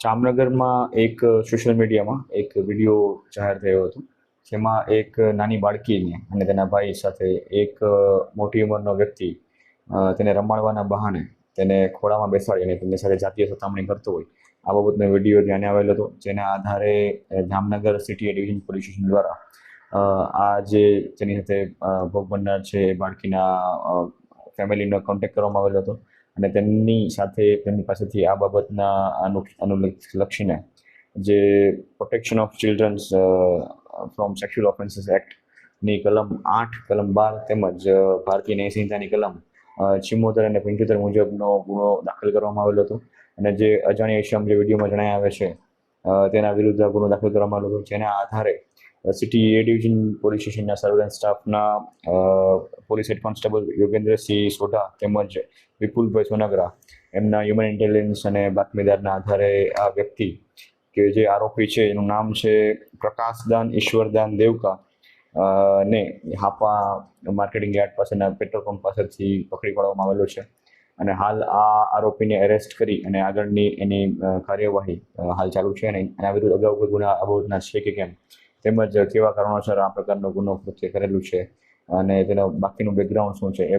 જામનગરમાં એક સોશિયલ મીડિયામાં એક વિડીયો જાહેર થયો હતો, જેમાં એક નાની બાળકીને અને તેના ભાઈ સાથે એક મોટી ઉંમરનો વ્યક્તિ તેને રમાડવાના બહાને તેને ખોળામાં બેસાડીને તેમની સાથે જાતીય સતામણી કરતો હોય આ બાબતનો વિડીયો ધ્યાને આવેલો હતો. જેના આધારે Jamnagar city division police station દ્વારા આ જે તેની સાથે ભોગ બનનાર છે એ બાળકીના ફેમિલીનો કોન્ટેક્ટ કરવામાં આવેલો હતો અને તેમની સાથે તેમની પાસેથી આ બાબતના અનુલક્ષીને જે protection of childrens from sexual offences એક્ટની કલમ 8, કલમ 12 તેમજ ભારતીય ન્યાય સંહિતાની કલમ 74 અને 75 મુજબનો ગુનો દાખલ કરવામાં આવેલો હતો અને જે અજાણ્યા ઇસમ જે વિડીયોમાં જણાવ્યા આવે છે તેના વિરુદ્ધ ગુનો દાખલ કરવામાં આવેલો હતો. જેના આધારે સિટી એ ડિવિઝન પોલીસ સ્ટેશનના સર્વેલન્સ સ્ટાફના police head constable Yogendrasinh Sodha તેમજ વિપુલભાઈ સોનાગરા એમના હ્યુમન ઇન્ટેલિજન્સ અને બાતમીદારના આધારે આ વ્યક્તિ કે જે આરોપી છે એનું નામ છે પ્રકાશદાન ઈશ્વરદાન દેવકા ને હાપા માર્કેટિંગ યાર્ડ પાસેના પેટ્રોલ પંપ પાસેથી પકડી પાડવામાં આવેલો છે અને હાલ આ આરોપીને એરેસ્ટ કરી અને આગળની એની કાર્યવાહી હાલ ચાલુ છે અને એના વિરુદ્ધ અગાઉ કોઈ ગુના આ બાબતના છે કે કેમ તેમજ કેવા કારણોસર આ પ્રકારનો ગુનો કૃત્ય કરેલું છે અને તેનો બાકીનું બેકગ્રાઉન્ડ શું છે એ